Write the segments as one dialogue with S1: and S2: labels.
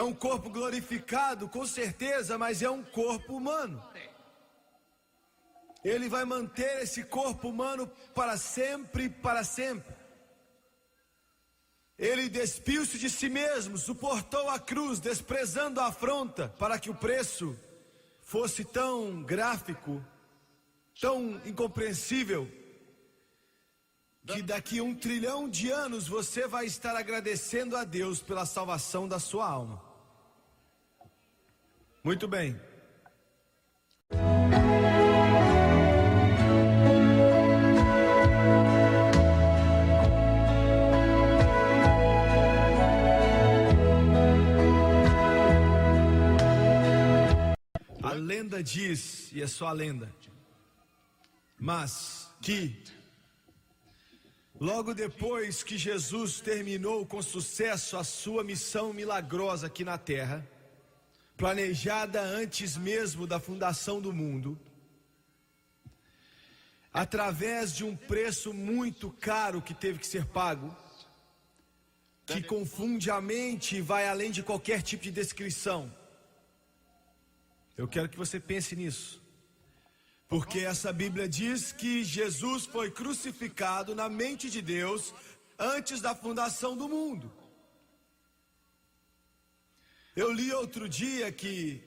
S1: um corpo glorificado, com certeza, mas é um corpo humano. Ele vai manter esse corpo humano para sempre, para sempre. Ele despiu-se de si mesmo, suportou a cruz, desprezando a afronta, para que o preço fosse tão gráfico, tão incompreensível, que daqui a 1 trilhão de anos você vai estar agradecendo a Deus pela salvação da sua alma. Muito bem. A lenda diz, e é só a lenda, mas que logo depois que Jesus terminou com sucesso a sua missão milagrosa aqui na terra, planejada antes mesmo da fundação do mundo, através de um preço muito caro que teve que ser pago, que confunde a mente e vai além de qualquer tipo de descrição. Eu quero que você pense nisso, porque essa Bíblia diz que Jesus foi crucificado na mente de Deus antes da fundação do mundo. Eu li outro dia que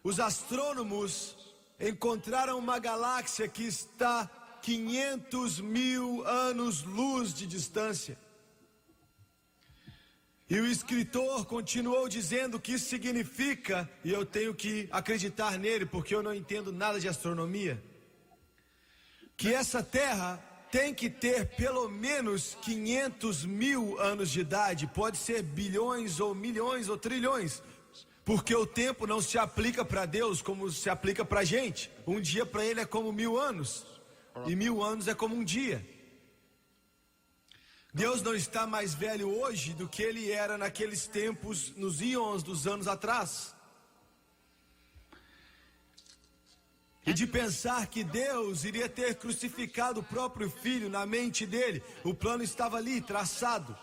S1: os astrônomos encontraram uma galáxia que está 500 mil anos-luz de distância. E o escritor continuou dizendo que isso significa, e eu tenho que acreditar nele porque eu não entendo nada de astronomia, que essa Terra tem que ter pelo menos 500 mil anos de idade, pode ser bilhões ou milhões ou trilhões, porque o tempo não se aplica para Deus como se aplica para a gente. Um dia para ele é como 1000 anos, e 1000 anos é como um dia. Deus não está mais velho hoje do que ele era naqueles tempos, nos íons dos anos atrás. E de pensar que Deus iria ter crucificado o próprio filho na mente dele, o plano estava ali, traçado,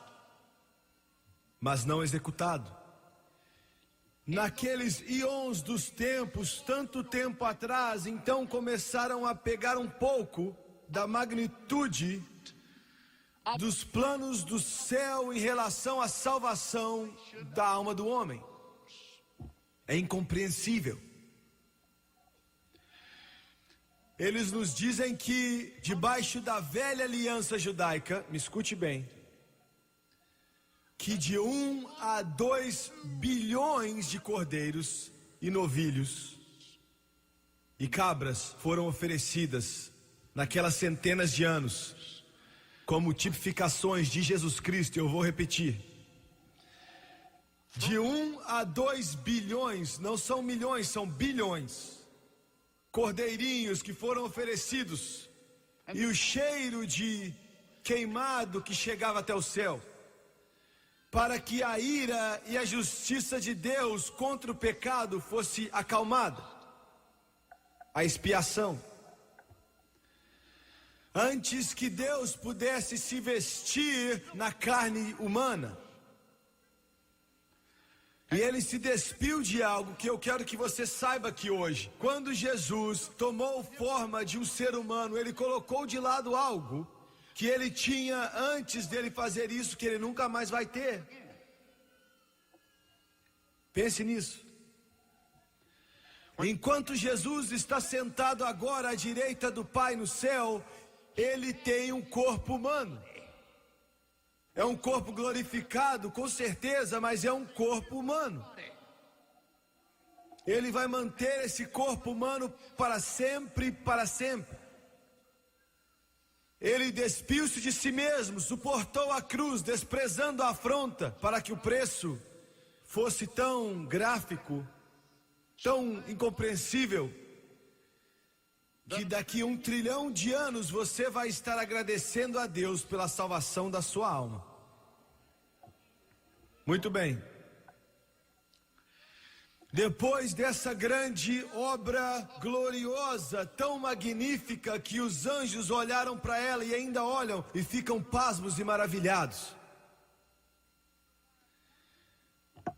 S1: mas não executado. Naqueles íons dos tempos, tanto tempo atrás, então começaram a pegar um pouco da magnitude dos planos do céu em relação à salvação da alma do homem. É incompreensível. Eles nos dizem que debaixo da velha aliança judaica, me escute bem, que de 1 a 2 bilhões de cordeiros e novilhos e cabras foram oferecidas naquelas centenas de anos, como tipificações de Jesus Cristo. Eu vou repetir. De 1 a 2 bilhões, não são milhões, são bilhões, cordeirinhos que foram oferecidos, e o cheiro de queimado que chegava até o céu, para que a ira e a justiça de Deus contra o pecado fosse acalmada, a expiação. Antes que Deus pudesse se vestir na carne humana. E ele se despiu de algo que eu quero que você saiba aqui hoje. Quando Jesus tomou forma de um ser humano, ele colocou de lado algo que ele tinha antes dele fazer isso, que ele nunca mais vai ter. Pense nisso. Enquanto Jesus está sentado agora à direita do Pai no céu, ele tem um corpo humano. É um corpo glorificado, com certeza, mas é um corpo humano. Ele vai manter esse corpo humano para sempre, para sempre. Ele despiu-se de si mesmo, suportou a cruz, desprezando a afronta, para que o preço fosse tão gráfico, tão incompreensível, que daqui a 1 trilhão de anos você vai estar agradecendo a Deus pela salvação da sua alma. Muito bem. Depois dessa grande obra gloriosa, tão magnífica, que os anjos olharam para ela e ainda olham e ficam pasmos e maravilhados.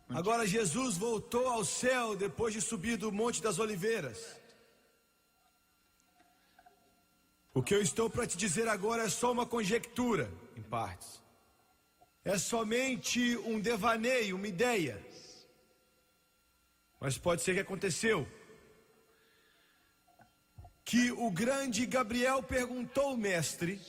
S1: Agora Jesus voltou ao céu depois de subir do Monte das Oliveiras. O que eu estou para te dizer agora é só uma conjectura, em partes. É somente um devaneio, uma ideia. Mas pode ser que aconteceu. Que o grande Gabriel perguntou ao mestre,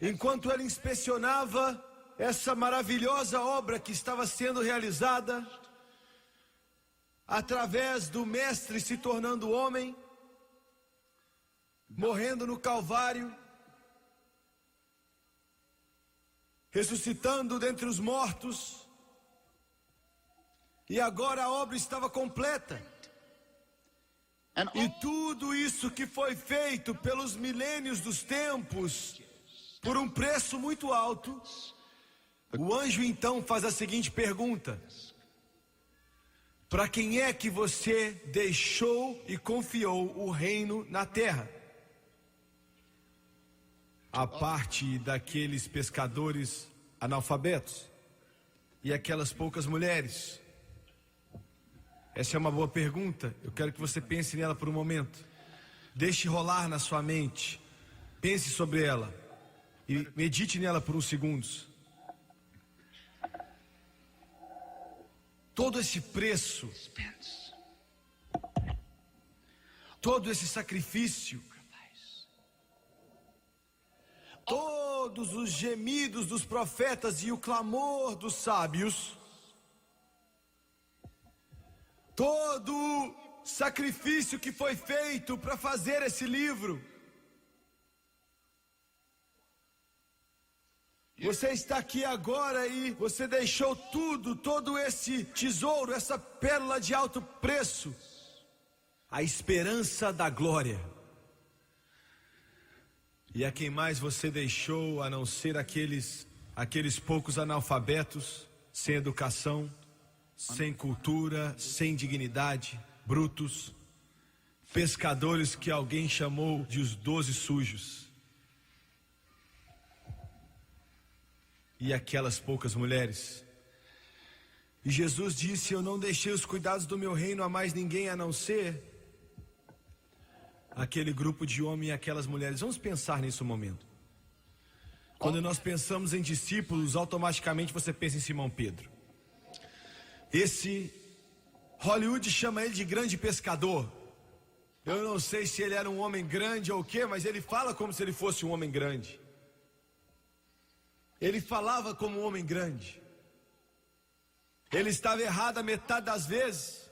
S1: enquanto ele inspecionava essa maravilhosa obra que estava sendo realizada, através do mestre se tornando homem, morrendo no Calvário, ressuscitando dentre os mortos, e agora a obra estava completa. E tudo isso que foi feito pelos milênios dos tempos, por um preço muito alto, o anjo então faz a seguinte pergunta: para quem é que você deixou e confiou o reino na terra? A parte daqueles pescadores analfabetos e aquelas poucas mulheres. Essa é uma boa pergunta. Eu quero que você pense nela por um momento. Deixe rolar na sua mente. Pense sobre ela e medite nela por uns segundos. Todo esse preço, todo esse sacrifício, todos os gemidos dos profetas e o clamor dos sábios, todo o sacrifício que foi feito para fazer esse livro. Você está aqui agora e você deixou tudo, todo esse tesouro, essa pérola de alto preço, a esperança da glória. E a quem mais você deixou a não ser aqueles poucos analfabetos, sem educação, sem cultura, sem dignidade, brutos, pescadores que alguém chamou de os 12 sujos. E aquelas poucas mulheres. E Jesus disse: eu não deixei os cuidados do meu reino a mais ninguém a não ser aquele grupo de homens e aquelas mulheres. Vamos pensar nisso um momento. Quando nós pensamos em discípulos, automaticamente você pensa em Simão Pedro. Esse Hollywood chama ele de grande pescador. Eu não sei se ele era um homem grande ou o quê, mas ele fala como se ele fosse um homem grande. Ele falava como um homem grande. Ele estava errado a metade das vezes.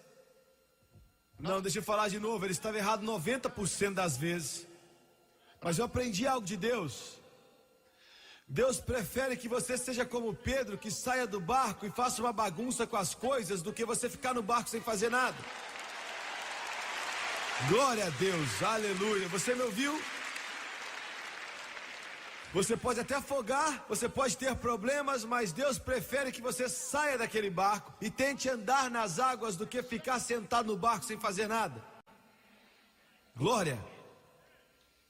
S1: Não, deixa eu falar de novo. Ele estava errado 90% das vezes. Mas eu aprendi algo de Deus. Deus prefere que você seja como Pedro, que saia do barco e faça uma bagunça com as coisas, do que você ficar no barco sem fazer nada. Glória a Deus, aleluia. Você me ouviu? Você pode até afogar, você pode ter problemas, mas Deus prefere que você saia daquele barco e tente andar nas águas do que ficar sentado no barco sem fazer nada. Glória.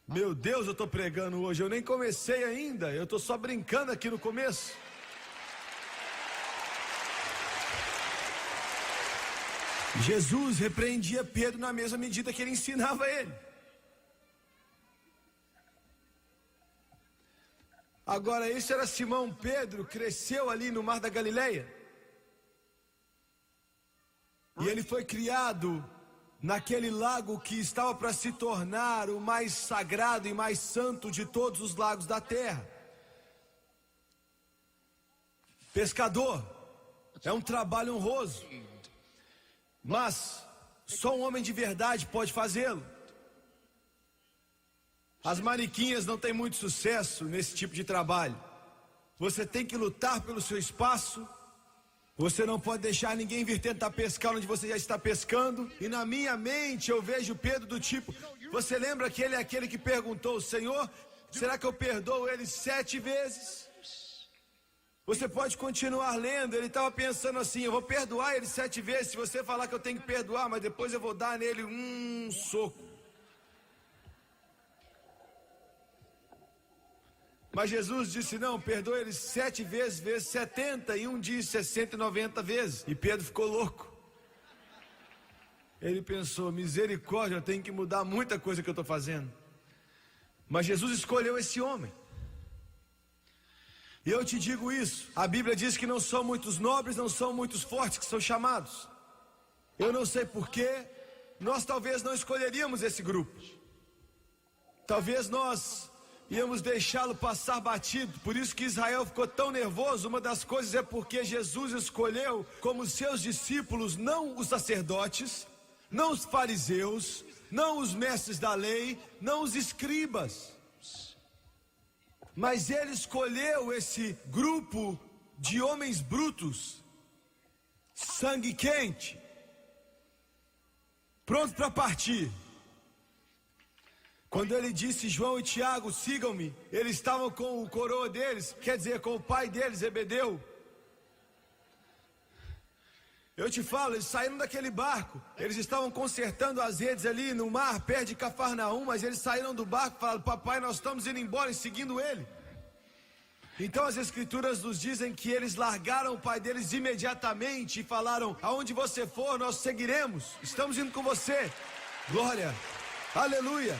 S1: Meu Deus, eu estou pregando hoje, eu nem comecei ainda, eu estou só brincando aqui no começo. Jesus repreendia Pedro na mesma medida que ele ensinava ele. Agora, isso era Simão Pedro, cresceu ali no Mar da Galileia. E ele foi criado naquele lago que estava para se tornar o mais sagrado e mais santo de todos os lagos da terra. Pescador, é um trabalho honroso, mas só um homem de verdade pode fazê-lo. As mariquinhas não têm muito sucesso nesse tipo de trabalho. Você tem que lutar pelo seu espaço. Você não pode deixar ninguém vir tentar pescar onde você já está pescando. E na minha mente eu vejo Pedro do tipo: você lembra que ele é aquele que perguntou: Senhor, será que eu perdoo ele 7 vezes? Você pode continuar lendo. Ele estava pensando assim: eu vou perdoar ele 7 vezes se você falar que eu tenho que perdoar, mas depois eu vou dar nele um soco. Mas Jesus disse: não, perdoa eles 7 vezes 70, e um diz 60 e 90 vezes. E Pedro ficou louco. Ele pensou: misericórdia, eu tenho que mudar muita coisa que eu estou fazendo. Mas Jesus escolheu esse homem. E eu te digo isso, a Bíblia diz que não são muitos nobres, não são muitos fortes que são chamados. Eu não sei porquê, nós talvez não escolheríamos esse grupo. Talvez nós íamos deixá-lo passar batido. Por isso que Israel ficou tão nervoso. Uma das coisas é porque Jesus escolheu como seus discípulos não os sacerdotes, não os fariseus, não os mestres da lei, não os escribas. Mas ele escolheu esse grupo de homens brutos, sangue quente, pronto para partir. Quando ele disse: João e Tiago, sigam-me, eles estavam com o coroa deles, quer dizer, com o pai deles, Zebedeu. Eu te falo, eles saíram daquele barco, eles estavam consertando as redes ali no mar, perto de Cafarnaum, mas eles saíram do barco e falaram: papai, nós estamos indo embora, e seguindo ele. Então as escrituras nos dizem que eles largaram o pai deles imediatamente e falaram: aonde você for, nós seguiremos, estamos indo com você. Glória, aleluia.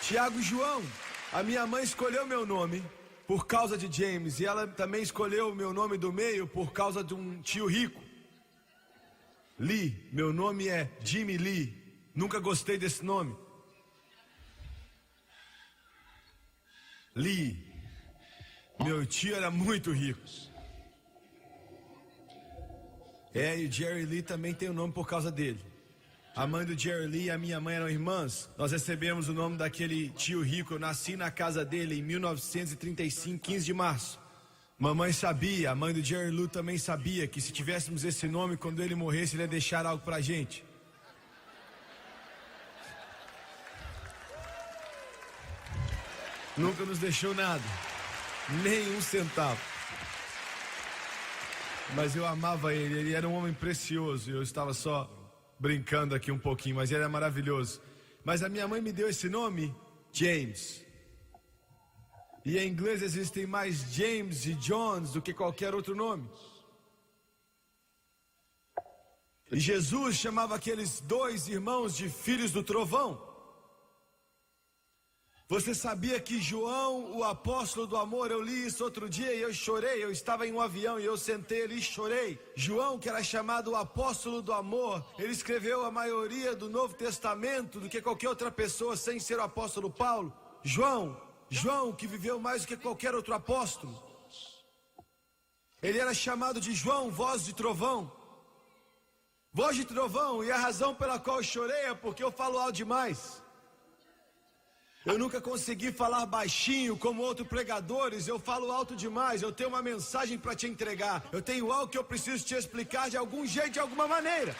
S1: Tiago e João, a minha mãe escolheu meu nome por causa de James, e ela também escolheu o meu nome do meio por causa de um tio rico, Lee. Meu nome é Jimmy Lee, nunca gostei desse nome. Lee, meu tio era muito rico. E o Jerry Lee também tem o nome por causa dele. A mãe do Jerry Lee e a minha mãe eram irmãs. Nós recebemos o nome daquele tio rico. Eu nasci na casa dele em 1935, 15 de março. Mamãe sabia, a mãe do Jerry Lee também sabia que se tivéssemos esse nome, quando ele morresse, ele ia deixar algo pra gente. Nunca nos deixou nada, nem um centavo. Mas eu amava ele, ele era um homem precioso. Eu estava só brincando aqui um pouquinho, mas ele é maravilhoso. Mas a minha mãe me deu esse nome, James. E em inglês existem mais James e Johns do que qualquer outro nome. E Jesus chamava aqueles 2 irmãos de filhos do trovão. Você sabia que João, o apóstolo do amor, eu li isso outro dia e eu chorei. Eu estava em um avião e eu sentei ali e chorei. João, que era chamado o apóstolo do amor, ele escreveu a maioria do Novo Testamento do que qualquer outra pessoa sem ser o apóstolo Paulo. João, que viveu mais do que qualquer outro apóstolo. Ele era chamado de João, voz de trovão. Voz de trovão, e a razão pela qual eu chorei é porque eu falo alto demais. Eu nunca consegui falar baixinho como outros pregadores, eu falo alto demais, eu tenho uma mensagem para te entregar, eu tenho algo que eu preciso te explicar de algum jeito, de alguma maneira.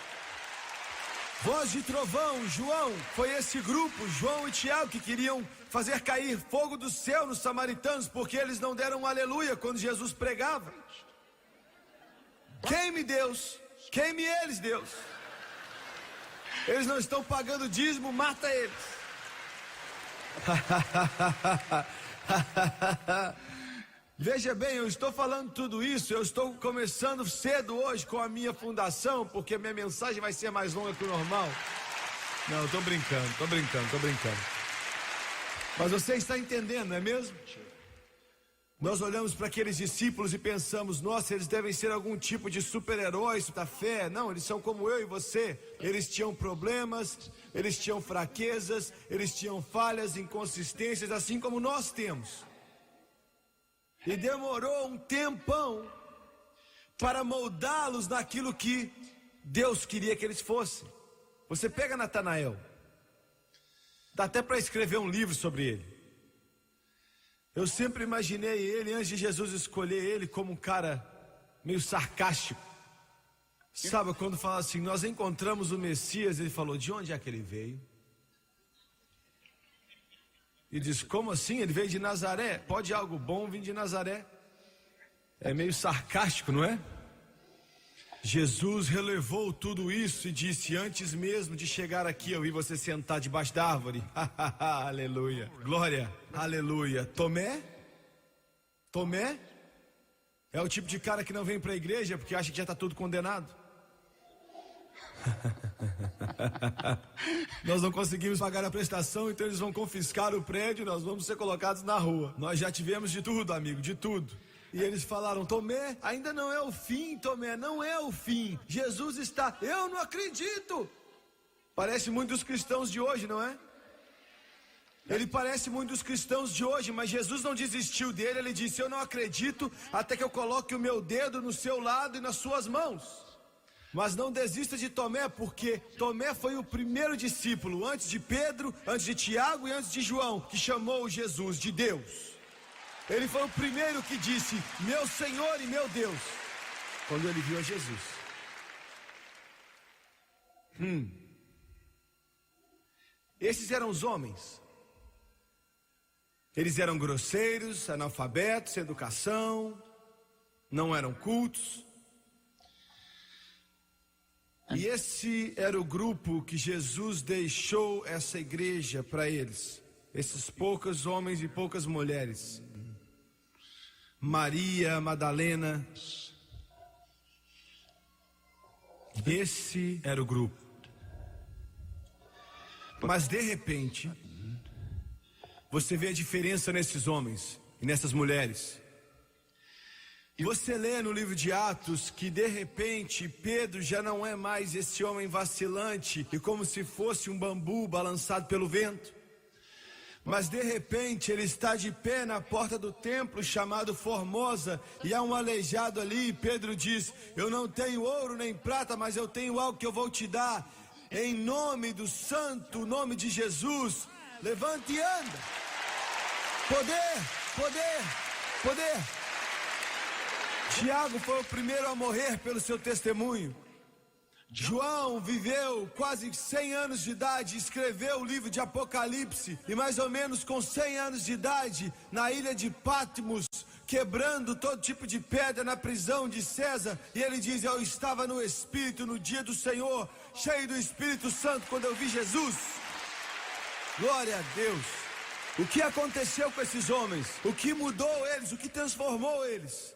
S1: Voz de trovão, João, foi esse grupo, João e Tiago, que queriam fazer cair fogo do céu nos samaritanos, porque eles não deram um aleluia quando Jesus pregava. Queime Deus, queime eles, Deus. Eles não estão pagando dízimo, mata eles. Veja bem, eu estou falando tudo isso, eu estou começando cedo hoje com a minha fundação, porque a minha mensagem vai ser mais longa que o normal. Não, estou brincando. Mas você está entendendo, não é mesmo? Nós olhamos para aqueles discípulos e pensamos: nossa, eles devem ser algum tipo de super-heróis da fé. Não, eles são como eu e você. Eles tinham problemas, eles tinham fraquezas, eles tinham falhas, inconsistências, assim como nós temos. E demorou um tempão para moldá-los naquilo que Deus queria que eles fossem. Você pega Natanael, dá até para escrever um livro sobre ele. Eu sempre imaginei ele, antes de Jesus escolher ele, como um cara meio sarcástico. Sabe, quando fala assim: nós encontramos o Messias, ele falou: de onde é que ele veio? E diz: como assim? Ele veio de Nazaré. Pode algo bom vir de Nazaré? É meio sarcástico, não é? Jesus relevou tudo isso e disse: antes mesmo de chegar aqui, eu vi você sentar debaixo da árvore. Aleluia, glória, aleluia. Tomé, Tomé é o tipo de cara que não vem para a igreja porque acha que já está tudo condenado. Nós não conseguimos pagar a prestação, então eles vão confiscar o prédio e nós vamos ser colocados na rua. Nós já tivemos de tudo, amigo, de tudo. E eles falaram: Tomé, ainda não é o fim, Tomé, não é o fim. Jesus está, eu não acredito. Parece muito dos cristãos de hoje, não é? Ele parece muito dos cristãos de hoje, mas Jesus não desistiu dele. Ele disse: eu não acredito até que eu coloque o meu dedo no seu lado e nas suas mãos. Mas não desista de Tomé, porque Tomé foi o primeiro discípulo, antes de Pedro, antes de Tiago e antes de João, que chamou Jesus de Deus. Ele foi o primeiro que disse: meu Senhor e meu Deus, quando ele viu a Jesus. Esses eram os homens. Eles eram grosseiros, analfabetos, sem educação, não eram cultos. E esse era o grupo que Jesus deixou essa igreja para eles. Esses poucos homens e poucas mulheres. Maria Madalena. Esse era o grupo. Mas de repente, você vê a diferença nesses homens e nessas mulheres. E você lê no livro de Atos que de repente Pedro já não é mais esse homem vacilante e como se fosse um bambu balançado pelo vento. Mas de repente ele está de pé na porta do templo chamado Formosa e há um aleijado ali e Pedro diz: eu não tenho ouro nem prata, mas eu tenho algo que eu vou te dar. Em nome do santo nome de Jesus, levante e anda. Poder, poder, poder. Tiago foi o primeiro a morrer pelo seu testemunho. João viveu quase 100 anos de idade, escreveu o livro de Apocalipse, e mais ou menos com 100 anos de idade, na ilha de Patmos, quebrando todo tipo de pedra na prisão de César, e ele diz: eu estava no Espírito no dia do Senhor, cheio do Espírito Santo, quando eu vi Jesus. Glória a Deus. O que aconteceu com esses homens? O que mudou eles? O que transformou eles?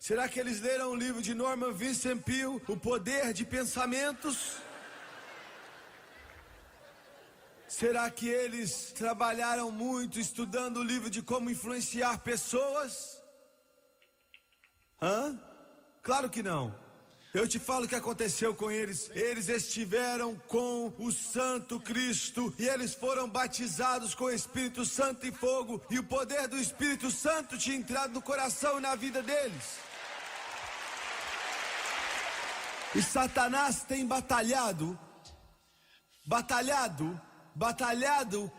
S1: Será que eles leram o livro de Norman Vincent Peale, O Poder de Pensamentos? Será que eles trabalharam muito estudando o livro de como influenciar pessoas? Claro que não. Eu te falo o que aconteceu com eles. Eles estiveram com o Santo Cristo e eles foram batizados com o Espírito Santo e fogo, e o poder do Espírito Santo tinha entrado no coração e na vida deles. E Satanás tem batalhado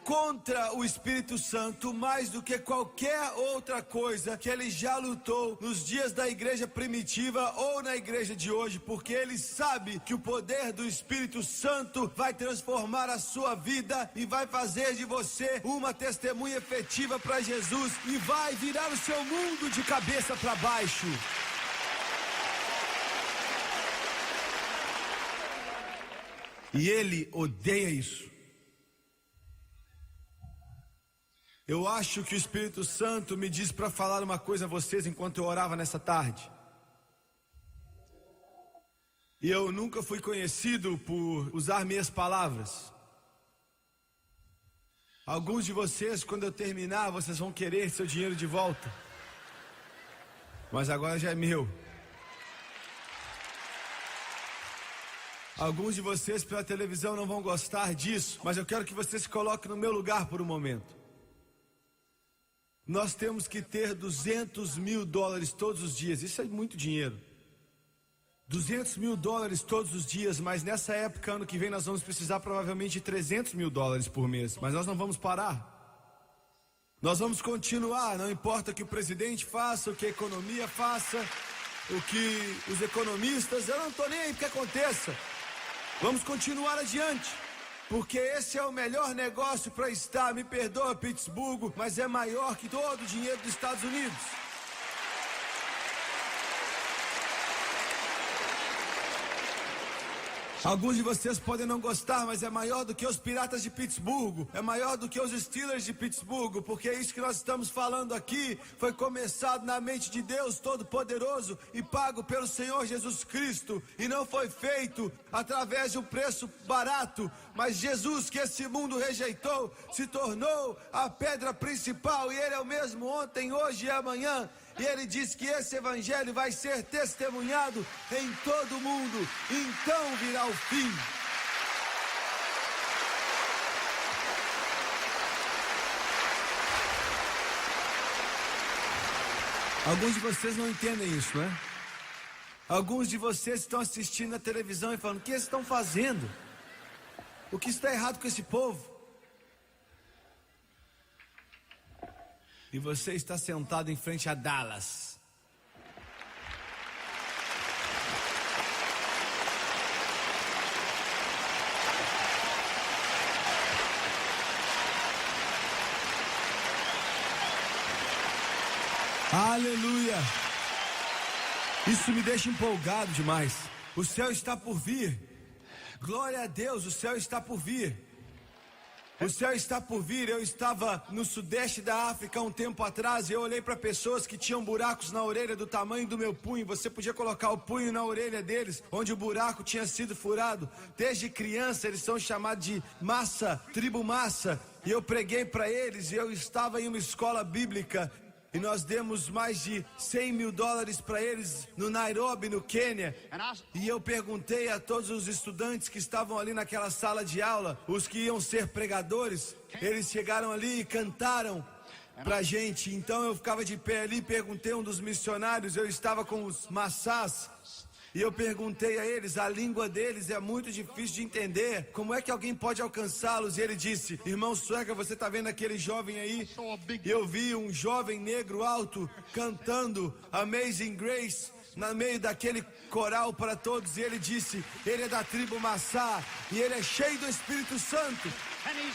S1: contra o Espírito Santo mais do que qualquer outra coisa que ele já lutou nos dias da igreja primitiva ou na igreja de hoje, porque ele sabe que o poder do Espírito Santo vai transformar a sua vida e vai fazer de você uma testemunha efetiva para Jesus e vai virar o seu mundo de cabeça para baixo. E ele odeia isso. Eu acho que o Espírito Santo me disse para falar uma coisa a vocês enquanto eu orava nessa tarde. E eu nunca fui conhecido por usar meias palavras. Alguns de vocês, quando eu terminar, vocês vão querer seu dinheiro de volta. Mas agora já é meu. Alguns de vocês pela televisão não vão gostar disso, mas eu quero que você se coloque no meu lugar por um momento. Nós temos que ter $200 mil todos os dias, isso é muito dinheiro. $200 mil todos os dias, mas nessa época, ano que vem, nós vamos precisar provavelmente de $300 mil por mês, mas nós não vamos parar. Nós vamos continuar, não importa o que o presidente faça, o que a economia faça, o que os economistas, eu não estou nem aí o que aconteça. Vamos continuar adiante, porque esse é o melhor negócio para estar, me perdoa Pittsburgh, mas é maior que todo o dinheiro dos Estados Unidos. Alguns de vocês podem não gostar, mas é maior do que os Piratas de Pittsburgh, é maior do que os Steelers de Pittsburgh, porque é isso que nós estamos falando aqui. Foi começado na mente de Deus Todo-Poderoso e pago pelo Senhor Jesus Cristo, e não foi feito através de um preço barato, mas Jesus, que esse mundo rejeitou, se tornou a pedra principal, e Ele é o mesmo ontem, hoje e amanhã. E Ele diz que esse evangelho vai ser testemunhado em todo o mundo, então virá o fim. Alguns de vocês não entendem isso, né? Alguns de vocês estão assistindo a televisão e falando: o que eles estão fazendo? O que está errado com esse povo? E você está sentado em frente a Dallas. Aleluia! Isso me deixa empolgado demais. O céu está por vir. Glória a Deus, o céu está por vir. O céu está por vir. Eu estava no sudeste da África um tempo atrás e eu olhei para pessoas que tinham buracos na orelha do tamanho do meu punho. Você podia colocar o punho na orelha deles, onde o buraco tinha sido furado. Desde criança eles são chamados de massa, tribo massa. E eu preguei para eles, e eu estava em uma escola bíblica. E nós demos mais de $100 mil para eles no Nairobi, no Quênia. E eu perguntei a todos os estudantes que estavam ali naquela sala de aula, os que iam ser pregadores, eles chegaram ali e cantaram pra gente. Então eu ficava de pé ali e perguntei a um dos missionários, eu estava com os massás, e eu perguntei a eles, a língua deles é muito difícil de entender, como é que alguém pode alcançá-los? E ele disse: irmão Swagger, você está vendo aquele jovem aí? Eu vi um jovem negro alto cantando Amazing Grace no meio daquele coral para todos, e ele disse: ele é da tribo Massá, e ele é cheio do Espírito Santo,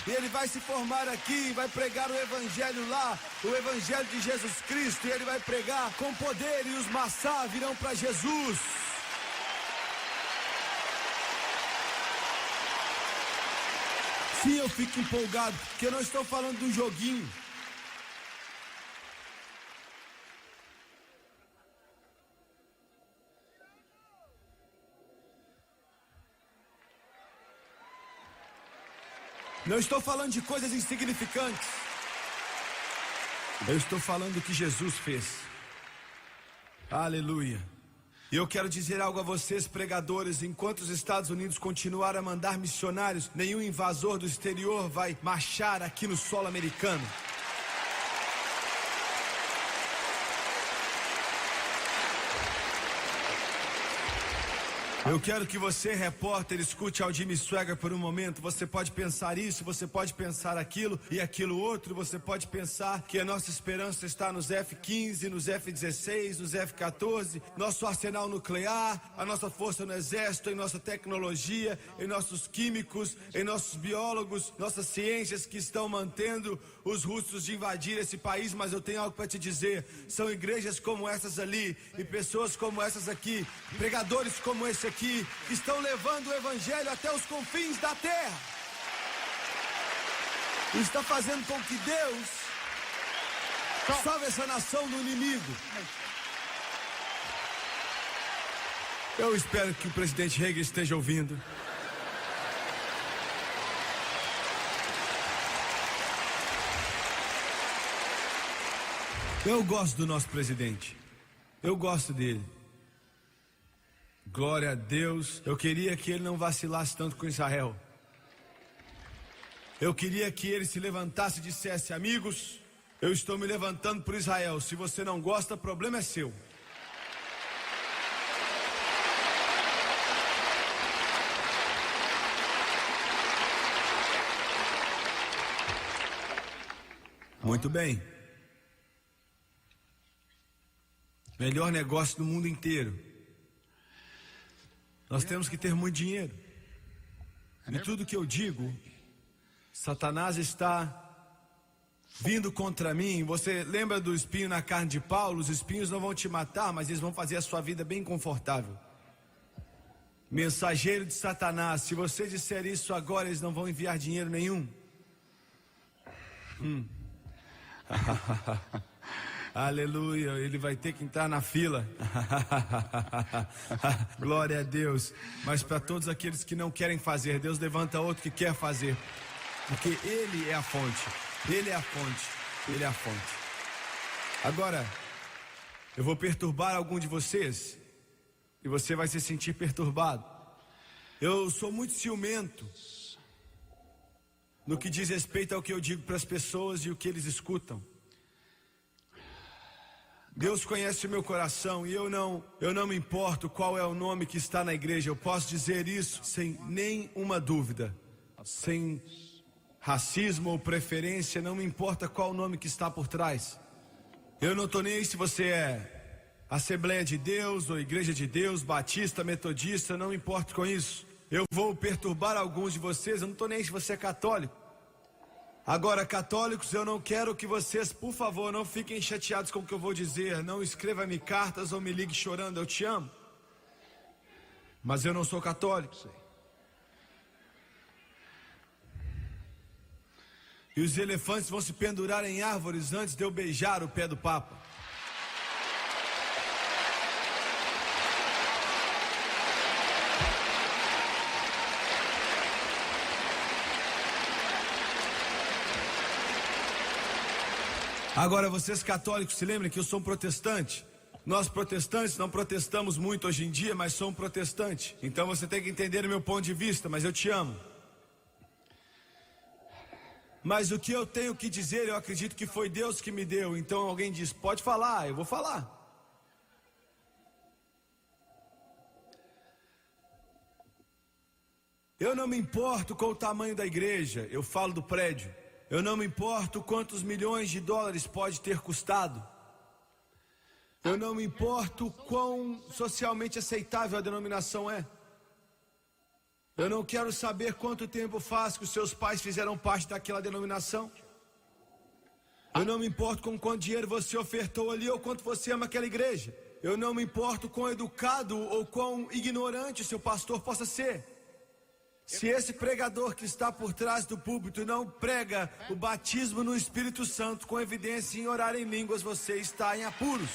S1: e ele vai se formar aqui, vai pregar o evangelho lá, o evangelho de Jesus Cristo, e ele vai pregar com poder, e os Massá virão para Jesus. Sim, eu fico empolgado, porque eu não estou falando de um joguinho. Não estou falando de coisas insignificantes. Eu estou falando do que Jesus fez. Aleluia. E eu quero dizer algo a vocês, pregadores: enquanto os Estados Unidos continuarem a mandar missionários, nenhum invasor do exterior vai marchar aqui no solo americano. Eu quero que você, repórter, escute ao Jimmy Swagger por um momento. Você pode pensar isso, você pode pensar aquilo e aquilo outro. Você pode pensar que a nossa esperança está nos F-15, nos F-16, nos F-14, nosso arsenal nuclear, a nossa força no exército, em nossa tecnologia, em nossos químicos, em nossos biólogos, nossas ciências que estão mantendo os russos de invadir esse país. Mas eu tenho algo para te dizer: são igrejas como essas ali e pessoas como essas aqui, pregadores como esse aqui, que estão levando o evangelho até os confins da terra. E está fazendo com que Deus salve essa nação do inimigo. Eu espero que o presidente Reagan esteja ouvindo. Eu gosto do nosso presidente. Eu gosto dele. Glória a Deus. Eu queria que ele não vacilasse tanto com Israel. Eu queria que ele se levantasse e dissesse: amigos, eu estou me levantando por Israel. Se você não gosta, problema é seu. Muito bem. Melhor negócio do mundo inteiro. Nós temos que ter muito dinheiro. E tudo que eu digo, Satanás está vindo contra mim. Você lembra do espinho na carne de Paulo? Os espinhos não vão te matar, mas eles vão fazer a sua vida bem confortável. mensageiro de Satanás. Se você disser isso agora, eles não vão enviar dinheiro nenhum. Aleluia, ele vai ter que entrar na fila. Glória a Deus. Mas para todos aqueles que não querem fazer, Deus levanta outro que quer fazer. Porque Ele é a fonte. Ele é a fonte. Ele é a fonte. Agora, eu vou perturbar algum de vocês. E você vai se sentir perturbado. Eu sou muito ciumento no que diz respeito ao que eu digo para as pessoas e o que eles escutam. Deus conhece o meu coração e eu não me importo qual é o nome que está na igreja. Eu posso dizer isso sem nenhuma dúvida, sem racismo ou preferência, não me importa qual o nome que está por trás. Eu não estou nem aí se você é Assembleia de Deus ou Igreja de Deus, Batista, Metodista, não me importo com isso. Eu vou perturbar alguns de vocês, eu não estou nem aí se você é católico. Agora, católicos, eu não quero que vocês, por favor, não fiquem chateados com o que eu vou dizer. Não escreva-me cartas ou me ligue chorando, eu te amo. Mas eu não sou católico. E os elefantes vão se pendurar em árvores antes de eu beijar o pé do Papa. Agora, vocês católicos, se lembrem que eu sou um protestante. Nós protestantes não protestamos muito hoje em dia, mas sou um protestante. Então você tem que entender o meu ponto de vista, mas eu te amo. Mas o que eu tenho que dizer, eu acredito que foi Deus que me deu. Então alguém diz, pode falar, eu vou falar. Eu não me importo com o tamanho da igreja, eu falo do prédio. Eu não me importo quantos milhões de dólares pode ter custado. Eu não me importo quão socialmente aceitável a denominação é. Eu não quero saber quanto tempo faz que os seus pais fizeram parte daquela denominação. Eu não me importo com quanto dinheiro você ofertou ali ou quanto você ama aquela igreja. Eu não me importo quão educado ou quão ignorante o seu pastor possa ser. Se esse pregador que está por trás do púlpito não prega o batismo no Espírito Santo com evidência em orar em línguas, você está em apuros.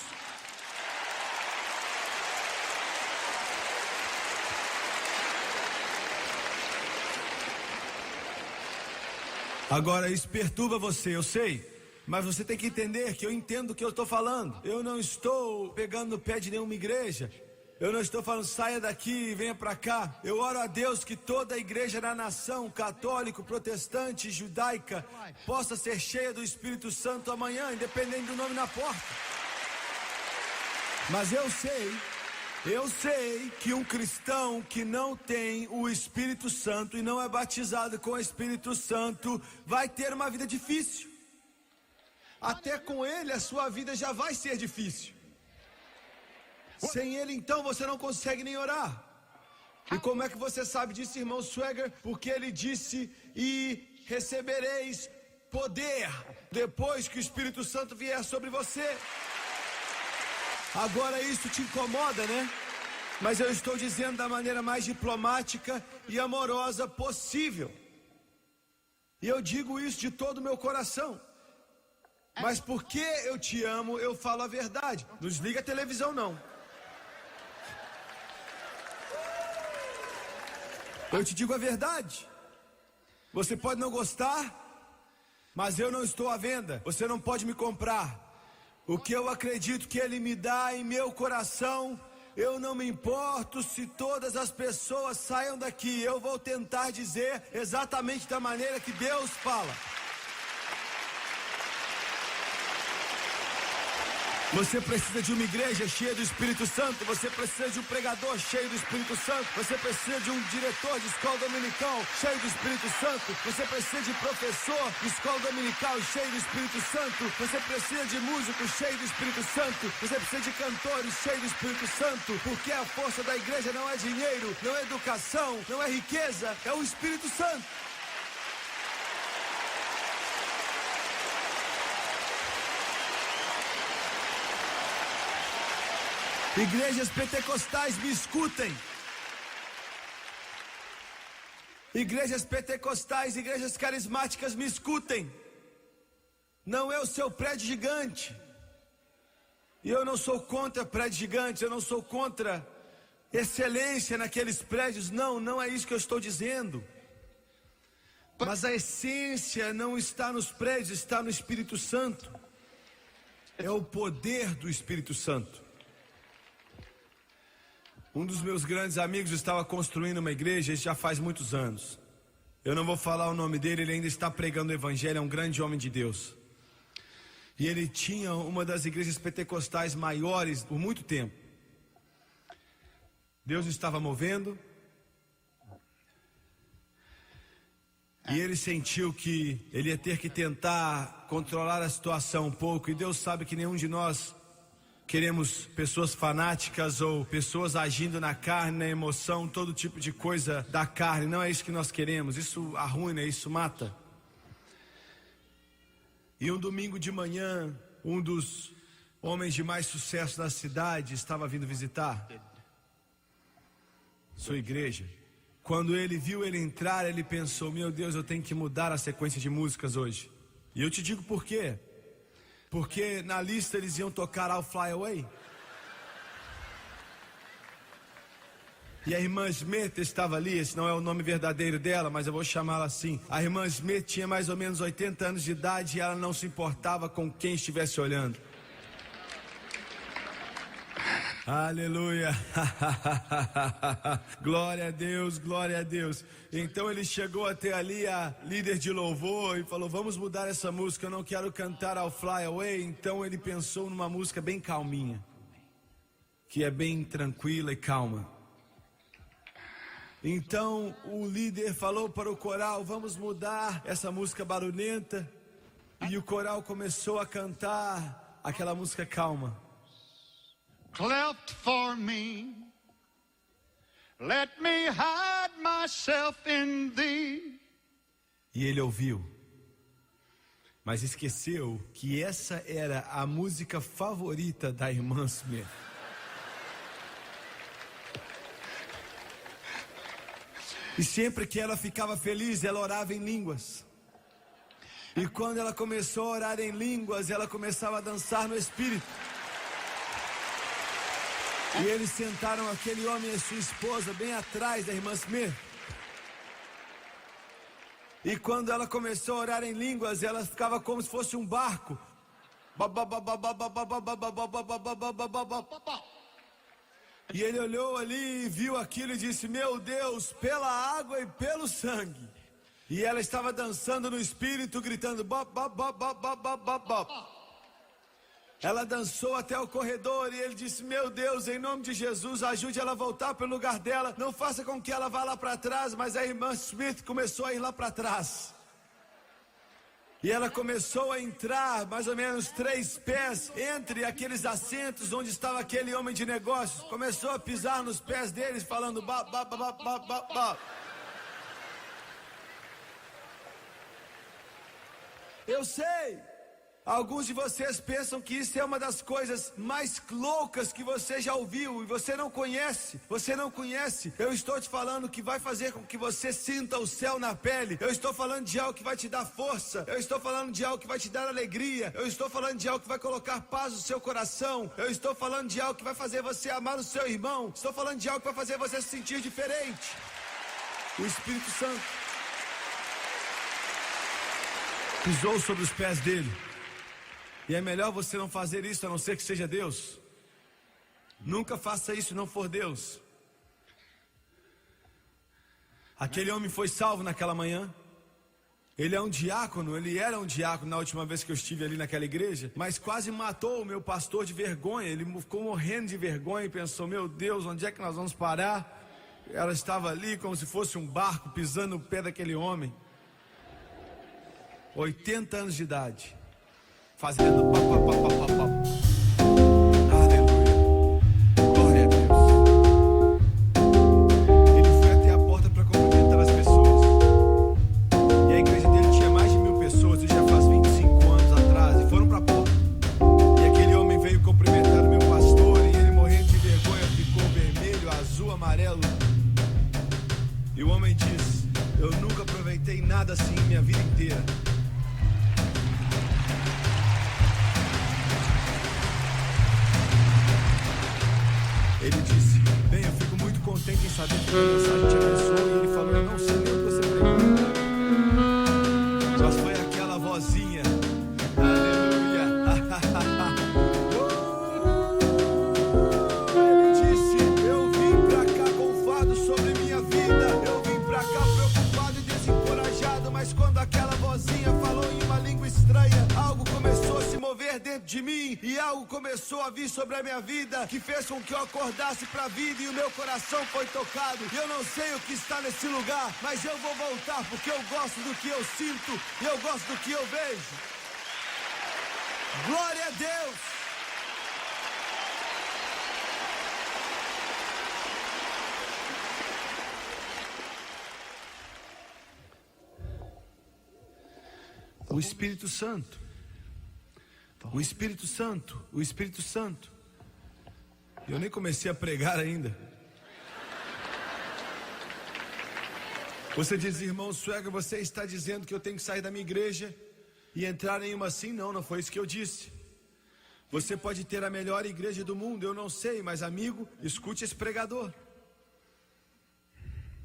S1: Agora isso perturba você, eu sei, mas você tem que entender que eu entendo o que eu estou falando. Eu não estou pegando no pé de nenhuma igreja. Eu não estou falando saia daqui e venha para cá. Eu oro a Deus que toda a igreja na nação, católico, protestante, judaica, possa ser cheia do Espírito Santo amanhã, independente do nome na porta. Mas eu sei que um cristão que não tem o Espírito Santo e não é batizado com o Espírito Santo vai ter uma vida difícil. Até com ele a sua vida já vai ser difícil. Sem ele, então, você não consegue nem orar. E como é que você sabe disso, irmão Swagger? Porque ele disse, e recebereis poder depois que o Espírito Santo vier sobre você. Agora isso te incomoda, né? Mas eu estou dizendo da maneira mais diplomática e amorosa possível. E eu digo isso de todo o meu coração. Mas porque eu te amo, eu falo a verdade. Não desliga a televisão, não. Eu te digo a verdade. Você pode não gostar, mas eu não estou à venda. Você não pode me comprar. O que eu acredito que Ele me dá em meu coração, eu não me importo se todas as pessoas saiam daqui. Eu vou tentar dizer exatamente da maneira que Deus fala. Você precisa de uma igreja cheia do Espírito Santo. Você precisa de um pregador cheio do Espírito Santo. Você precisa de um diretor de escola dominical cheio do Espírito Santo. Você precisa de professor de escola dominical cheio do Espírito Santo. Você precisa de músico cheio do Espírito Santo. Você precisa de cantores cheios do Espírito Santo. Porque a força da igreja não é dinheiro, não é educação, não é riqueza, é o Espírito Santo. Igrejas pentecostais, me escutem. igrejas pentecostais, igrejas carismáticas, me escutem. Não é o seu prédio gigante. E eu não sou contra prédios gigantes, eu não sou contra excelência naqueles prédios. Não é isso que eu estou dizendo. Mas a essência não está nos prédios, está no Espírito Santo. É o poder do Espírito Santo. Um dos meus grandes amigos estava construindo uma igreja, isso já faz muitos anos. Eu não vou falar o nome dele, ele ainda está pregando o evangelho, é um grande homem de Deus. E ele tinha uma das igrejas pentecostais maiores por muito tempo. Deus estava movendo. E ele sentiu que ele ia ter que tentar controlar a situação um pouco. E Deus sabe que nenhum de nós queremos pessoas fanáticas ou pessoas agindo na carne, na emoção, todo tipo de coisa da carne. Não é isso que nós queremos. Isso arruina, isso mata. E um domingo de manhã, um dos homens de mais sucesso da cidade estava vindo visitar sua igreja. Quando ele viu ele entrar, ele pensou: meu Deus, eu tenho que mudar a sequência de músicas hoje. E eu te digo por quê. Porque na lista eles iam tocar I'll Fly Away. E a irmã Smith estava ali, esse não é o nome verdadeiro dela, mas eu vou chamá-la assim. A irmã Smith tinha mais ou menos 80 anos de idade e ela não se importava com quem estivesse olhando. Aleluia. Glória a Deus, glória a Deus. Então ele chegou até ali a líder de louvor e falou: vamos mudar essa música, eu não quero cantar I'll Fly Away. Então ele pensou numa música bem calminha, que é bem tranquila e calma. Então o líder falou para o coral: vamos mudar essa música barulhenta. E o coral começou a cantar aquela música calma.
S2: Cleft for me, let me hide myself in thee.
S1: E ele ouviu, mas esqueceu que essa era a música favorita da irmã Smith. E sempre que ela ficava feliz, ela orava em línguas. E quando ela começou a orar em línguas, ela começava a dançar no Espírito. E eles sentaram aquele homem e sua esposa bem atrás da irmã Smith. E quando ela começou a orar em línguas, ela ficava como se fosse um barco. E ele olhou ali e viu aquilo e disse: meu Deus, pela água e pelo sangue. E ela estava dançando no Espírito, gritando bop, bop, bop, bop, bop, bop, bop. Ela dançou até o corredor e ele disse: meu Deus, em nome de Jesus, ajude ela a voltar para o lugar dela. Não faça com que ela vá lá para trás. Mas a irmã Smith começou a ir lá para trás. E ela começou a entrar mais ou menos 3 pés entre aqueles assentos onde estava aquele homem de negócios. Começou a pisar nos pés deles, falando ba, ba, ba, ba, ba, ba, ba. Eu sei. Alguns de vocês pensam que isso é uma das coisas mais loucas que você já ouviu e você não conhece. Você não conhece. Eu estou te falando que vai fazer com que você sinta o céu na pele. Eu estou falando de algo que vai te dar força. Eu estou falando de algo que vai te dar alegria. Eu estou falando de algo que vai colocar paz no seu coração. Eu estou falando de algo que vai fazer você amar o seu irmão. Estou falando de algo que vai fazer você se sentir diferente. O Espírito Santo pisou sobre os pés dele. E é melhor você não fazer isso, a não ser que seja Deus. Nunca faça isso se não for Deus. Aquele homem foi salvo naquela manhã. Ele é um diácono, ele era um diácono na última vez que eu estive ali naquela igreja. Mas quase matou o meu pastor de vergonha. Ele ficou morrendo de vergonha e pensou: meu Deus, onde é que nós vamos parar? Ela estava ali como se fosse um barco pisando no pé daquele homem. 80 anos de idade. Fazendo pá, pá, pá, pá, pá, pá. Aleluia. Glória a Deus. Ele foi até a porta para cumprimentar as pessoas. E a igreja dele tinha mais de 1000 pessoas. Isso já faz 25 anos atrás. E foram para a porta. E aquele homem veio cumprimentar o meu pastor. E ele, morrendo de vergonha, ficou vermelho, azul, amarelo. E o homem disse: Eu nunca aproveitei nada assim em minha vida inteira. Ele disse: bem, eu fico muito contente em saber que a mensagem te abençoou. E ele falou: eu não sei nem o que você pregou, mas foi aquela vozinha. Aleluia. Ele disse: eu vim pra cá com fardo sobre minha vida. Eu vim pra cá preocupado e desencorajado. Mas quando aquela vozinha falou em uma língua estranha, algo começou a se mover dentro de mim. E algo começou a vir sobre a minha vida, que fez com que eu acordasse pra vida. E o meu coração foi tocado. E eu não sei o que está nesse lugar, mas eu vou voltar, porque eu gosto do que eu sinto e eu gosto do que eu vejo. Glória a Deus. O Espírito Santo. O Espírito Santo. O Espírito Santo. Eu nem comecei a pregar ainda. Você diz: irmão Swagger, você está dizendo que eu tenho que sair da minha igreja e entrar em uma assim? Não, não foi isso que eu disse. Você pode ter a melhor igreja do mundo, eu não sei, mas amigo, escute esse pregador.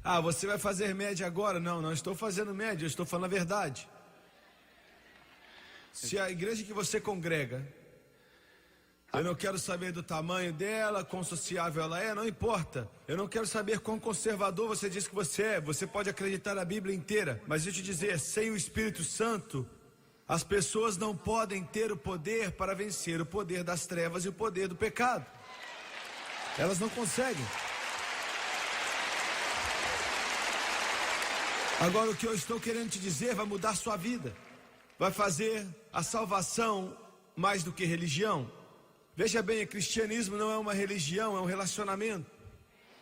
S1: Ah, você vai fazer média agora? Não, não estou fazendo média, eu estou falando a verdade. Se a igreja que você congrega, eu não quero saber do tamanho dela, quão sociável ela é, não importa. Eu não quero saber quão conservador você diz que você é. Você pode acreditar na Bíblia inteira, mas deixa eu te dizer, sem o Espírito Santo, as pessoas não podem ter o poder para vencer o poder das trevas e o poder do pecado. Elas não conseguem. Agora, o que eu estou querendo te dizer vai mudar sua vida. Vai fazer a salvação mais do que religião. Veja bem, o cristianismo não é uma religião, é um relacionamento.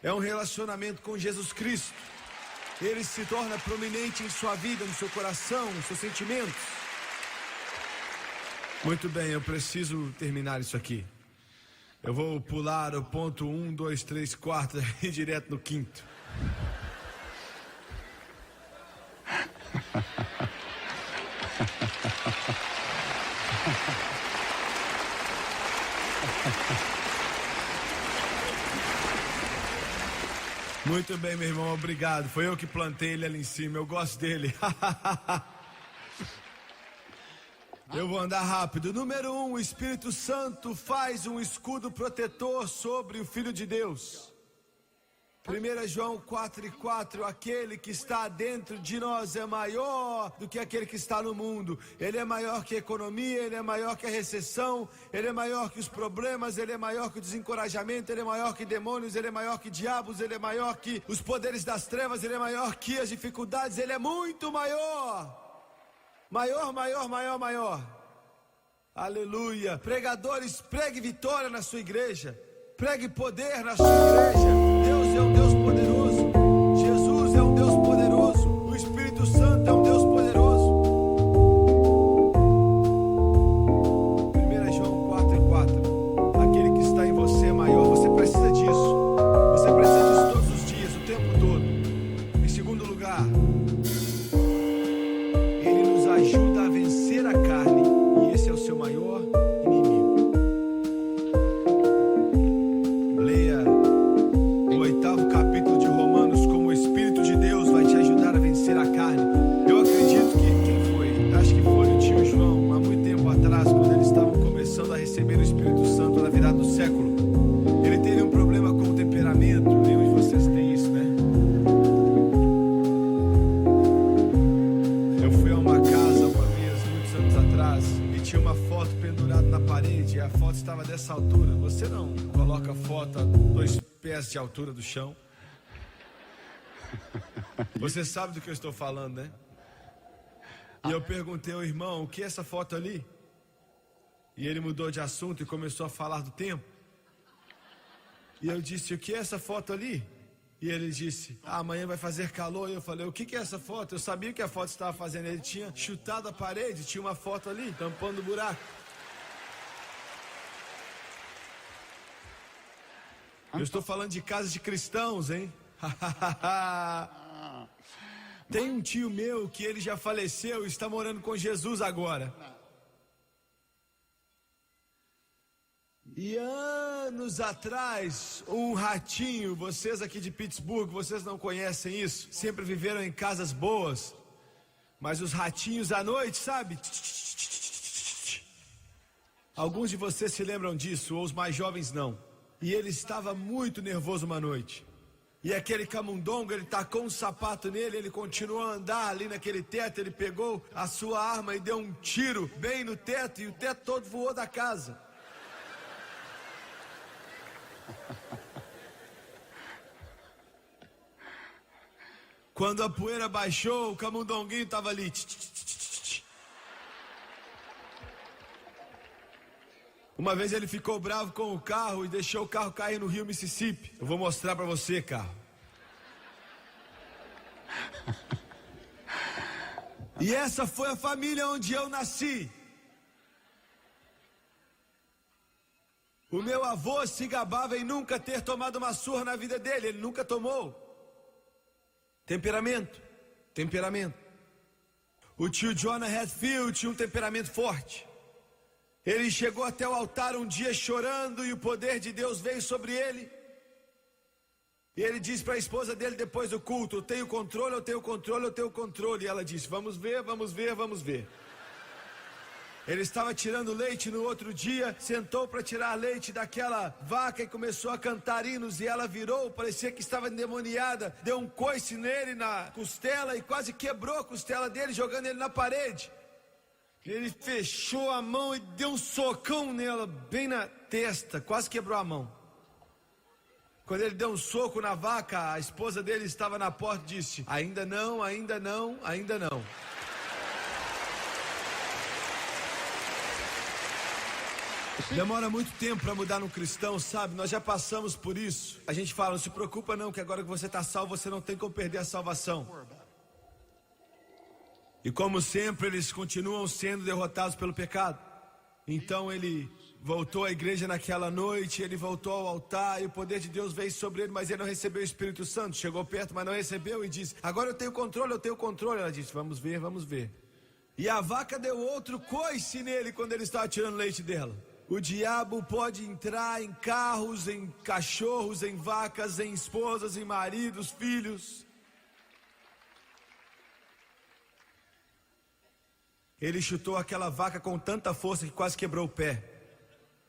S1: É um relacionamento com Jesus Cristo. Ele se torna prominente em sua vida, no seu coração, nos seus sentimentos. Muito bem, eu preciso terminar isso aqui. Eu vou pular o ponto 1, 2, 3, 4 e direto no quinto. Muito bem, meu irmão, obrigado. Foi eu que plantei ele ali em cima, eu gosto dele. Eu vou andar rápido. Número 1, o Espírito Santo faz um escudo protetor sobre o Filho de Deus. 1 João 4:4, aquele que está dentro de nós é maior do que aquele que está no mundo. Ele é maior que a economia, ele é maior que a recessão, ele é maior que os problemas, ele é maior que o desencorajamento, ele é maior que demônios, ele é maior que diabos, ele é maior que os poderes das trevas, ele é maior que as dificuldades, ele é muito maior. Maior, maior, maior, maior. Aleluia. Pregadores, pregue vitória na sua igreja. Pregue poder na sua igreja. Deus é um Deus poderoso. Jesus é um Deus poderoso. O Espírito Santo é um Deus poderoso. 1 João 4:4. Aquele que está em você é maior. Você precisa disso. Você precisa disso todos os dias, o tempo todo. Em segundo lugar, ele nos ajuda a vencer a carne. E esse é o seu maior inimigo. Leia o 8º capítulo de Romanos, como o Espírito de Deus vai te ajudar a vencer a carne. Eu acredito que, quem foi? Acho que foi o tio João, há muito tempo atrás, quando eles estavam começando a receber o Espírito Santo na virada do século. Ele teve um problema com o temperamento. Nenhum de vocês tem isso, né? Eu fui a uma casa uma vez, muitos anos atrás, e tinha uma foto pendurada na parede, e a foto estava dessa altura. Você não coloca a foto a 2 pés de altura do chão. Você sabe do que eu estou falando, né? E eu perguntei ao irmão, o que é essa foto ali? E ele mudou de assunto e começou a falar do tempo. E eu disse, o que é essa foto ali? E ele disse, amanhã vai fazer calor. E eu falei, o que é essa foto? Eu sabia o que a foto estava fazendo. Ele tinha chutado a parede, tinha uma foto ali, tampando o buraco. Eu estou falando de casas de cristãos, hein? Tem um tio meu que ele já faleceu e está morando com Jesus agora. E anos atrás, um ratinho, vocês aqui de Pittsburgh, vocês não conhecem isso, sempre viveram em casas boas, mas os ratinhos à noite, sabe? Alguns de vocês se lembram disso, ou os mais jovens não. E ele estava muito nervoso uma noite. E aquele camundongo, ele tacou um sapato nele, ele continuou a andar ali naquele teto, ele pegou a sua arma e deu um tiro bem no teto, e o teto todo voou da casa. Quando a poeira baixou, o camundonguinho estava ali. Uma vez ele ficou bravo com o carro e deixou o carro cair no rio Mississippi. Eu vou mostrar para você, carro. E essa foi a família onde eu nasci. O meu avô se gabava em nunca ter tomado uma surra na vida dele. Ele nunca tomou. Temperamento. O tio Jonah Hatfield tinha um temperamento forte. Ele chegou até o altar um dia chorando e o poder de Deus veio sobre ele. E ele disse para a esposa dele depois do culto: eu tenho controle. E ela disse: vamos ver. Ele estava tirando leite no outro dia, sentou para tirar leite daquela vaca e começou a cantar hinos, e ela virou, parecia que estava endemoniada, deu um coice nele na costela e quase quebrou a costela dele, jogando ele na parede. Ele fechou a mão e deu um socão nela, bem na testa, quase quebrou a mão. Quando ele deu um soco na vaca, a esposa dele estava na porta e disse: ainda não. Demora muito tempo para mudar no cristão, sabe? Nós já passamos por isso. A gente fala: não se preocupa não, que agora que você está salvo, você não tem como perder a salvação. E como sempre, eles continuam sendo derrotados pelo pecado. Então ele voltou à igreja naquela noite, ele voltou ao altar e o poder de Deus veio sobre ele, mas ele não recebeu o Espírito Santo. Chegou perto, mas não recebeu, e disse: agora eu tenho controle. Ela disse: vamos ver. E a vaca deu outro coice nele quando ele estava tirando leite dela. O diabo pode entrar em carros, em cachorros, em vacas, em esposas, em maridos, filhos. Ele chutou aquela vaca com tanta força que quase quebrou o pé.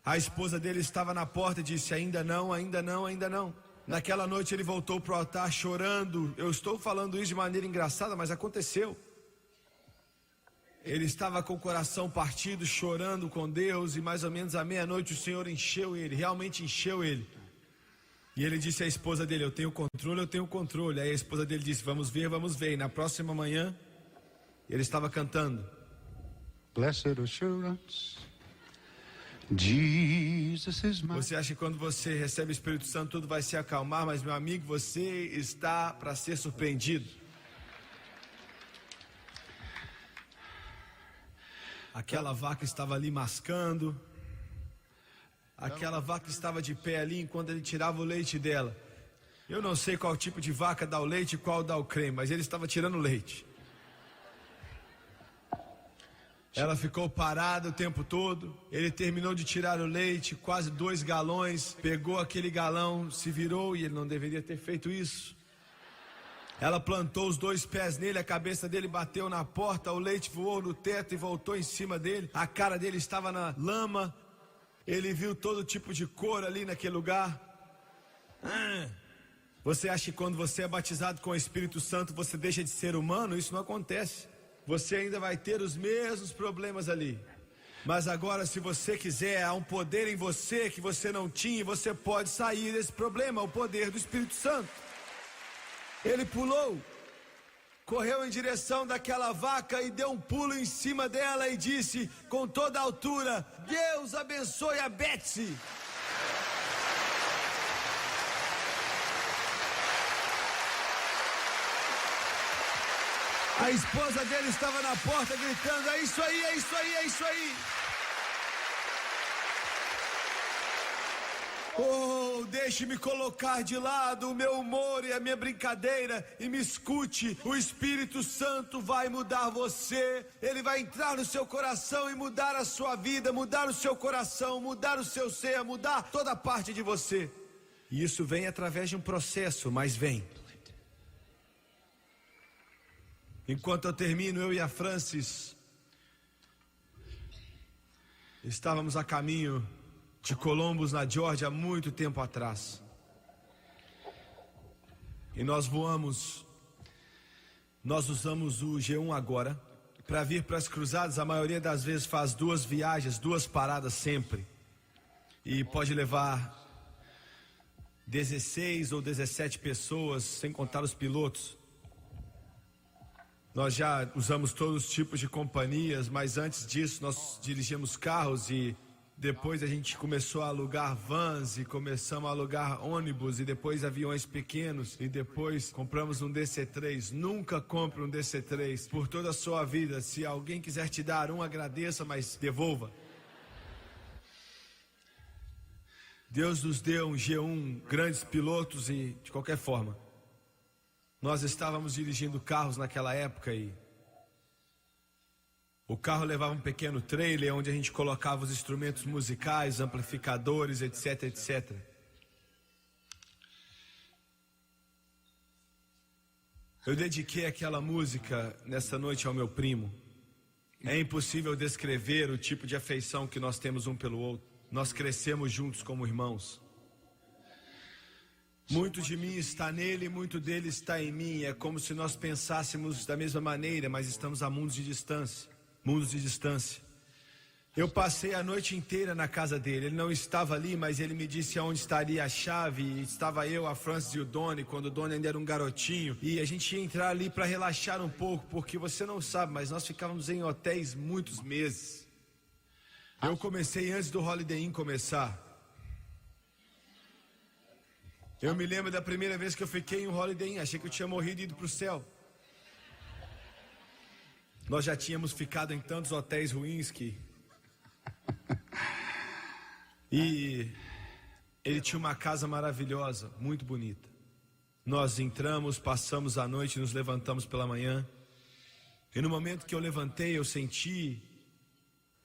S1: A esposa dele estava na porta e disse: ainda não. Naquela noite ele voltou para o altar chorando. Eu estou falando isso de maneira engraçada, mas aconteceu. Ele estava com o coração partido, chorando com Deus, e mais ou menos à meia-noite o Senhor encheu ele, realmente encheu ele. E ele disse à esposa dele: eu tenho controle. Aí a esposa dele disse: vamos ver. E na próxima manhã, ele estava cantando:
S2: Blessed assurance, Jesus is mine.
S1: Você acha que quando você recebe o Espírito Santo tudo vai se acalmar, mas meu amigo, você está para ser surpreendido. Aquela vaca estava ali mascando. Aquela vaca estava de pé ali enquanto ele tirava o leite dela. Eu não sei qual tipo de vaca dá o leite e qual dá o creme, mas ele estava tirando o leite. Ela ficou parada o tempo todo. Ele terminou de tirar o leite, quase 2 galões. Pegou aquele galão, se virou, e ele não deveria ter feito isso. Ela plantou os 2 pés nele, a cabeça dele bateu na porta, o leite voou no teto e voltou em cima dele. A cara dele estava na lama. Ele viu todo tipo de cor ali naquele lugar. Você acha que quando você é batizado com o Espírito Santo você deixa de ser humano? Isso não acontece. Você ainda vai ter os mesmos problemas ali. Mas agora, se você quiser, há um poder em você que você não tinha, e você pode sair desse problema, o poder do Espírito Santo. Ele pulou, correu em direção daquela vaca e deu um pulo em cima dela e disse com toda a altura: Deus abençoe a Betsy. A esposa dele estava na porta gritando: é isso aí. Oh, Então deixe-me colocar de lado o meu humor e a minha brincadeira e me escute. O Espírito Santo vai mudar você. Ele vai entrar no seu coração e mudar a sua vida, mudar o seu coração, mudar o seu ser, mudar toda parte de você. E isso vem através de um processo, mas vem. Enquanto eu termino, eu e a Francis estávamos a caminho de Columbus, na Geórgia, há muito tempo atrás. E nós usamos o G1 agora para vir para as cruzadas. A maioria das vezes faz 2 viagens, 2 paradas sempre. E pode levar 16 ou 17 pessoas, sem contar os pilotos. Nós já usamos todos os tipos de companhias, mas antes disso nós dirigíamos carros e depois a gente começou a alugar vans e começamos a alugar ônibus e depois aviões pequenos e depois compramos um DC-3. Nunca compre um DC-3 por toda a sua vida. Se alguém quiser te dar um, agradeça, mas devolva. Deus nos deu um G1, grandes pilotos e de qualquer forma. Nós estávamos dirigindo carros naquela época e o carro levava um pequeno trailer onde a gente colocava os instrumentos musicais, amplificadores, etc, etc. Eu dediquei aquela música nessa noite ao meu primo. É impossível descrever o tipo de afeição que nós temos um pelo outro. Nós crescemos juntos como irmãos. Muito de mim está nele, muito dele está em mim. É como se nós pensássemos da mesma maneira, mas estamos a mundos de distância. Mundos de distância. Eu passei a noite inteira na casa dele. Ele não estava ali, mas ele me disse aonde estaria a chave. E estava eu, a Francis e o Donnie, quando o Donnie ainda era um garotinho. E a gente ia entrar ali para relaxar um pouco, porque você não sabe, mas nós ficávamos em hotéis muitos meses. Eu comecei antes do Holiday Inn começar. Eu me lembro da primeira vez que eu fiquei em um Holiday Inn, achei que eu tinha morrido e ido para o céu. Nós já tínhamos ficado em tantos hotéis ruins que... E ele tinha uma casa maravilhosa, muito bonita. Nós entramos, passamos a noite, nos levantamos pela manhã. E no momento que eu levantei, eu senti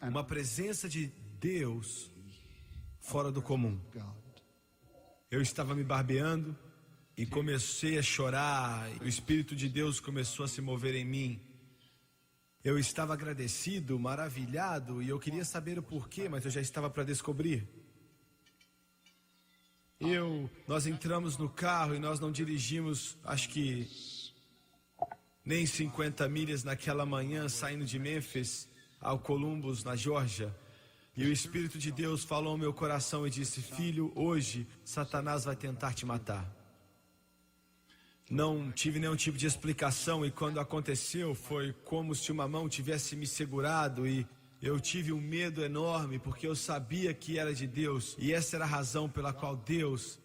S1: uma presença de Deus fora do comum. Eu estava me barbeando e comecei a chorar. O Espírito de Deus começou a se mover em mim. Eu estava agradecido, maravilhado, e eu queria saber o porquê, mas eu já estava para descobrir. Nós entramos no carro e nós não dirigimos, acho que nem 50 milhas naquela manhã, saindo de Memphis ao Columbus, na Geórgia. E o Espírito de Deus falou ao meu coração e disse: filho, hoje Satanás vai tentar te matar. Não tive nenhum tipo de explicação e quando aconteceu foi como se uma mão tivesse me segurado e eu tive um medo enorme porque eu sabia que era de Deus e essa era a razão pela qual Deus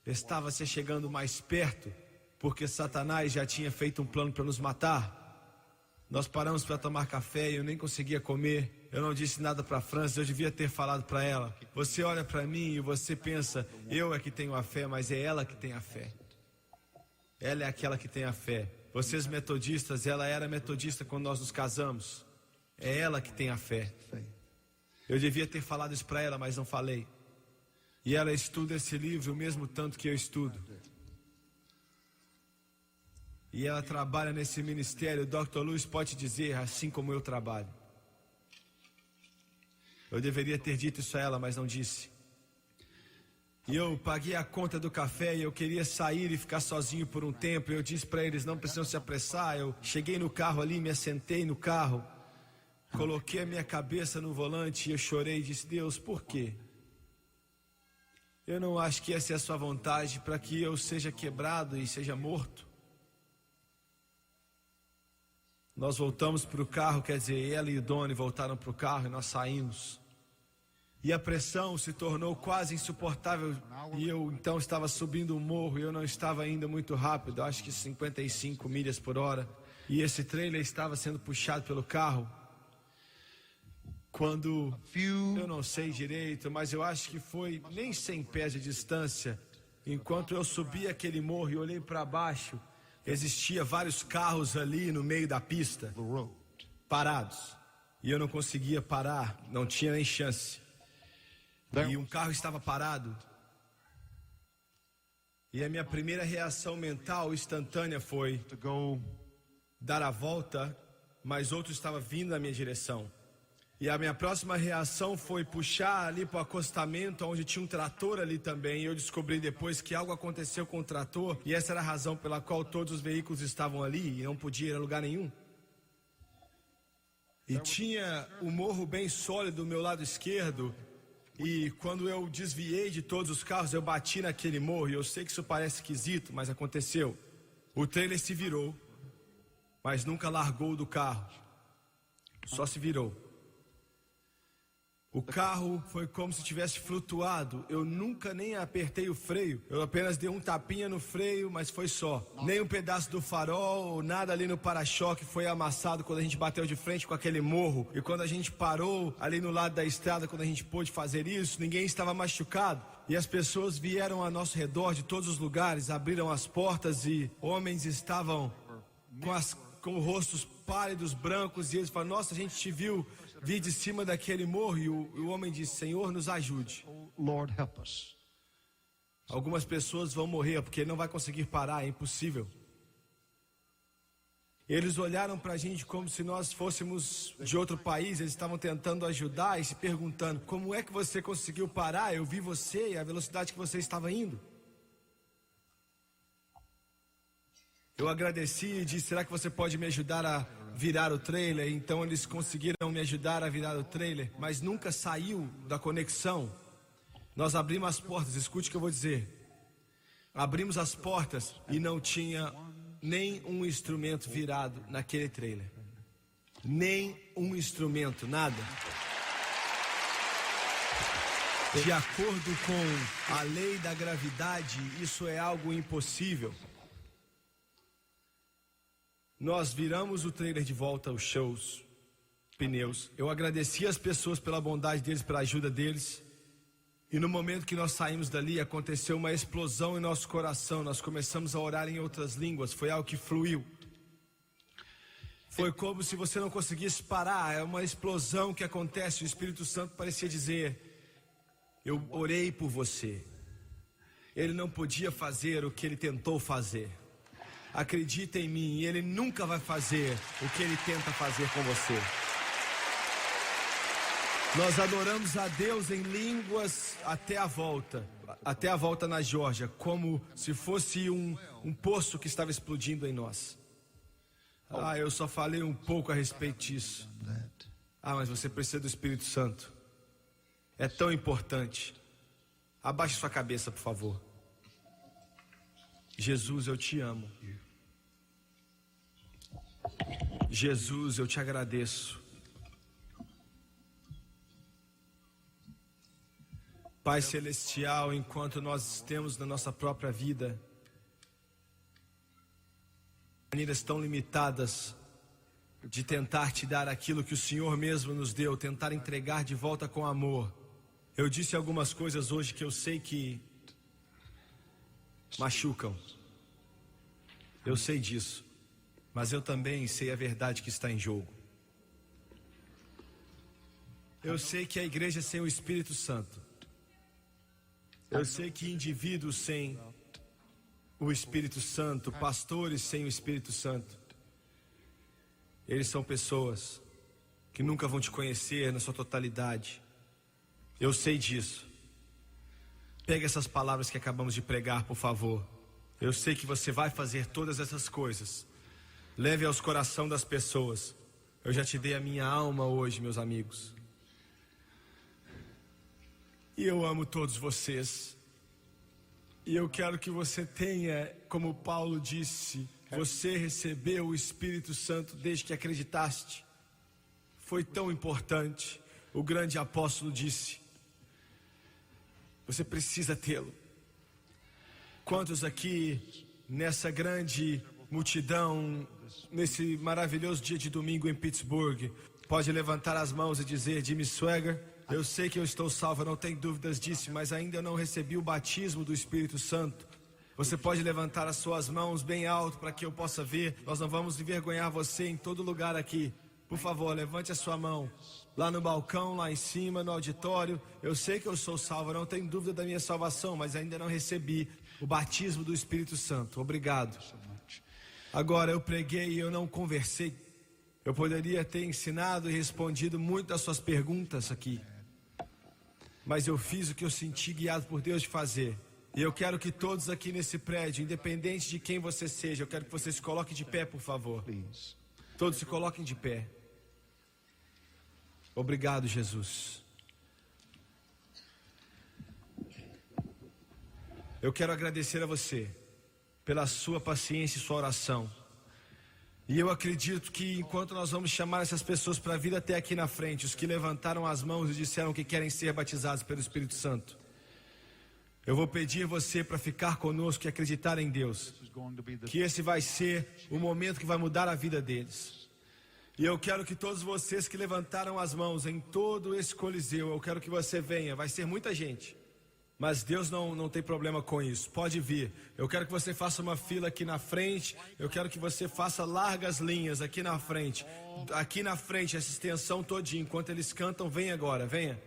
S1: estava se chegando mais perto, porque Satanás já tinha feito um plano para nos matar. Nós paramos para tomar café e eu nem conseguia comer. Eu não disse nada para a Francis, eu devia ter falado para ela. Você olha para mim e você pensa, eu é que tenho a fé, mas é ela que tem a fé. Ela é aquela que tem a fé. Vocês metodistas, ela era metodista quando nós nos casamos. É ela que tem a fé. Eu devia ter falado isso para ela, mas não falei. E ela estuda esse livro o mesmo tanto que eu estudo. E ela trabalha nesse ministério. O Dr. Lewis pode dizer, assim como eu trabalho. Eu deveria ter dito isso a ela, mas não disse. E eu paguei a conta do café e eu queria sair e ficar sozinho por um tempo. Eu disse para eles, não precisam se apressar. Eu cheguei no carro ali, me assentei no carro. Coloquei a minha cabeça no volante e eu chorei e disse, Deus, por quê? Eu não acho que essa é a sua vontade para que eu seja quebrado e seja morto. Nós voltamos para o carro, quer dizer, ela e o Donnie voltaram para o carro e nós saímos. E a pressão se tornou quase insuportável. E eu então estava subindo um morro e eu não estava indo muito rápido, acho que 55 milhas por hora. E esse trailer estava sendo puxado pelo carro. quando,
S2: few
S1: eu não sei direito, mas eu acho que foi nem 100 pés de distância, enquanto eu subi aquele morro e olhei para baixo, existia vários carros ali no meio da pista,
S2: the road.
S1: parados. E eu não conseguia parar, não tinha nem chance. E um carro estava parado. E a minha primeira reação mental instantânea foi
S2: To go
S1: dar a volta, mas outro estava vindo na minha direção. E a minha próxima reação foi puxar ali para o acostamento, onde tinha um trator ali também. E eu descobri depois que algo aconteceu com o trator, e essa era a razão pela qual todos os veículos estavam ali e não podia ir a lugar nenhum. E tinha o morro bem sólido do meu lado esquerdo. E quando eu desviei de todos os carros, eu bati naquele morro. E eu sei que isso parece esquisito, mas aconteceu. O trailer se virou, mas nunca largou do carro. Só se virou. O carro foi como se tivesse flutuado. Eu nunca nem apertei o freio. Eu apenas dei um tapinha no freio, mas foi só. Nem um pedaço do farol, nada ali no para-choque foi amassado quando a gente bateu de frente com aquele morro. E quando a gente parou ali no lado da estrada, quando a gente pôde fazer isso, ninguém estava machucado. E as pessoas vieram ao nosso redor de todos os lugares, abriram as portas e homens estavam com rostos pálidos, brancos, e eles falaram: nossa, a gente te viu vir de cima daquele morro. E o homem disse: Senhor, nos ajude.
S2: Oh, Lord, help us.
S1: Algumas pessoas vão morrer porque ele não vai conseguir parar, é impossível. Eles olharam pra gente como se nós fôssemos de outro país. Eles estavam tentando ajudar e se perguntando: como é que você conseguiu parar? Eu vi você e a velocidade que você estava indo. Eu agradeci e disse: será que você pode me ajudar a virar o trailer? Então eles conseguiram me ajudar a virar o trailer, mas nunca saiu da conexão. Nós abrimos as portas, escute o que eu vou dizer. Abrimos as portas e não tinha nem um instrumento virado naquele trailer. Nem um instrumento, nada. De acordo com a lei da gravidade, isso é algo impossível. Nós viramos o trailer de volta aos shows, pneus. Eu agradeci as pessoas pela bondade deles, pela ajuda deles. E no momento que nós saímos dali, aconteceu uma explosão em nosso coração. Nós começamos a orar em outras línguas. Foi algo que fluiu. Foi como se você não conseguisse parar. É uma explosão que acontece. O Espírito Santo parecia dizer: eu orei por você. Ele não podia fazer o que ele tentou fazer. Acredita em mim, ele nunca vai fazer o que ele tenta fazer com você. Nós adoramos a Deus em línguas até a volta na Geórgia, como se fosse um poço que estava explodindo em nós. Eu só falei um pouco a respeito disso. Mas você precisa do Espírito Santo. É tão importante. Abaixe sua cabeça, por favor. Jesus, eu te amo. Jesus, eu te agradeço. Pai Celestial, enquanto nós temos na nossa própria vida maneiras tão limitadas de tentar te dar aquilo que o Senhor mesmo nos deu, tentar entregar de volta com amor. Eu disse algumas coisas hoje que eu sei que machucam. Eu sei disso, mas eu também sei a verdade que está em jogo. Eu sei que a igreja sem o Espírito Santo, eu sei que indivíduos sem o Espírito Santo, pastores sem o Espírito Santo, eles são pessoas que nunca vão te conhecer na sua totalidade. Eu sei disso. Pega essas palavras que acabamos de pregar, por favor. Eu sei que você vai fazer todas essas coisas. Leve aos corações das pessoas. Eu já te dei a minha alma hoje, meus amigos. E eu amo todos vocês. E eu quero que você tenha, como Paulo disse, você recebeu o Espírito Santo desde que acreditaste. Foi tão importante. O grande apóstolo disse: você precisa tê-lo. Quantos aqui, nessa grande multidão, nesse maravilhoso dia de domingo em Pittsburgh, pode levantar as mãos e dizer: Jimmy Swaggart, eu sei que eu estou salvo, eu não tenho dúvidas disso, mas ainda não recebi o batismo do Espírito Santo. Você pode levantar as suas mãos bem alto para que eu possa ver. Nós não vamos envergonhar você em todo lugar aqui. Por favor, levante a sua mão. Lá no balcão, lá em cima, no auditório. Eu sei que eu sou salvo, eu não tenho dúvida da minha salvação, mas ainda não recebi o batismo do Espírito Santo. Obrigado. Agora, eu preguei e eu não conversei. Eu poderia ter ensinado e respondido muito das suas perguntas aqui. Mas eu fiz o que eu senti guiado por Deus de fazer. E eu quero que todos aqui nesse prédio, independente de quem você seja, eu quero que você se coloque de pé, por favor. Todos se coloquem de pé. Obrigado, Jesus. Eu quero agradecer a você pela sua paciência e sua oração. E eu acredito que enquanto nós vamos chamar essas pessoas para vir até aqui na frente, os que levantaram as mãos e disseram que querem ser batizados pelo Espírito Santo, eu vou pedir você para ficar conosco e acreditar em Deus, que esse vai ser o momento que vai mudar a vida deles. E eu quero que todos vocês que levantaram as mãos em todo esse coliseu, eu quero que você venha, vai ser muita gente. Mas Deus não tem problema com isso, pode vir. Eu quero que você faça uma fila aqui na frente. Eu quero que você faça largas linhas aqui na frente. Aqui na frente, essa extensão todinha. Enquanto eles cantam, vem agora, venha.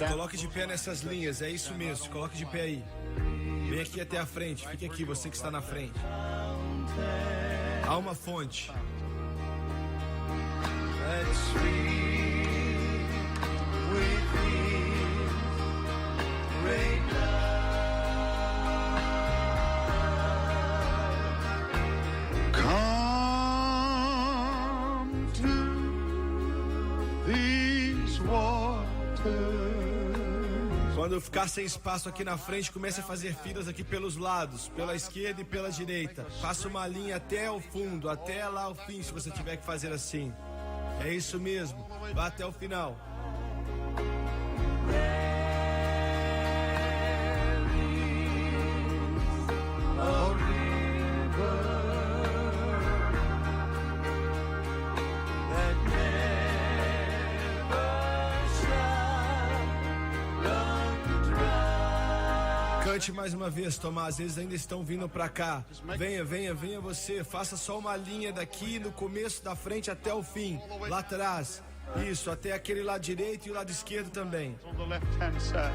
S1: Coloque de pé nessas linhas, é isso mesmo, coloque de pé aí. Vem aqui até a frente, fique aqui, você que está na frente. Há uma fonte.
S2: Come to these waters.
S1: Quando ficar sem espaço aqui na frente, comece a fazer filas aqui pelos lados, pela esquerda e pela direita. Faça uma linha até o fundo, até lá ao fim, se você tiver que fazer assim. É isso mesmo, vá até o final. Cante mais uma vez, Tomás, eles ainda estão vindo pra cá. Venha, venha, venha você. Faça só uma linha daqui no começo da frente até o fim. Lá atrás. Isso, até aquele lado direito e o lado esquerdo também.
S2: On the left-hand side.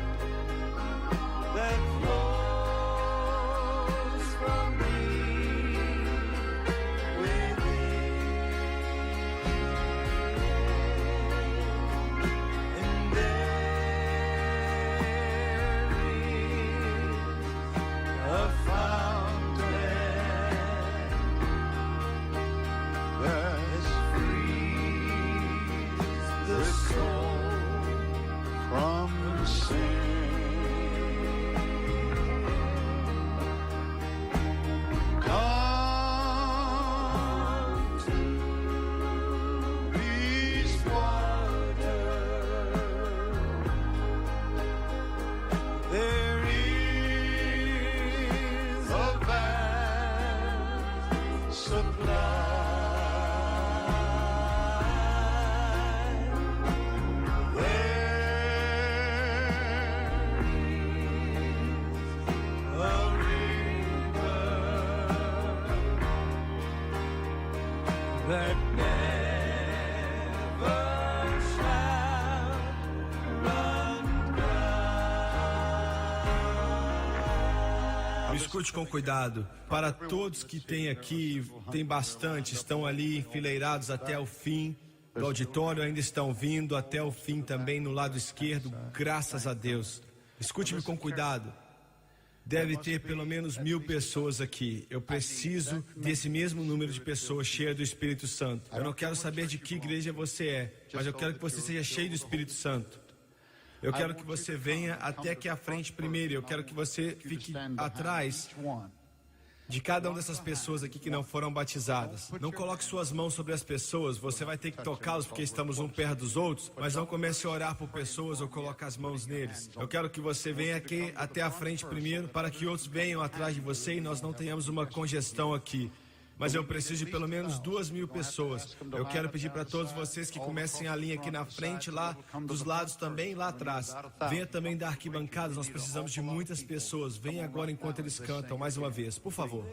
S1: Escute com cuidado. Para todos que tem aqui, tem bastante, estão ali enfileirados até o fim do auditório, ainda estão vindo até o fim também no lado esquerdo, graças a Deus. Escute-me com cuidado. Deve ter pelo menos 1000 pessoas aqui. Eu preciso desse mesmo número de pessoas cheias do Espírito Santo. Eu não quero saber de que igreja você é, mas eu quero que você seja cheio do Espírito Santo. Eu quero que você venha até aqui à frente primeiro. Eu quero que você fique atrás de cada uma dessas pessoas aqui que não foram batizadas. Não coloque suas mãos sobre as pessoas, você vai ter que tocá-los porque estamos um perto dos outros, mas não comece a orar por pessoas ou colocar as mãos neles. Eu quero que você venha aqui até a frente primeiro, para que outros venham atrás de você e nós não tenhamos uma congestão aqui. Mas eu preciso de pelo menos 2.000 pessoas. Eu quero pedir para todos vocês que comecem a linha aqui na frente, lá dos lados também, lá atrás. Venha também da arquibancada, nós precisamos de muitas pessoas. Venha agora enquanto eles cantam mais uma vez, por favor.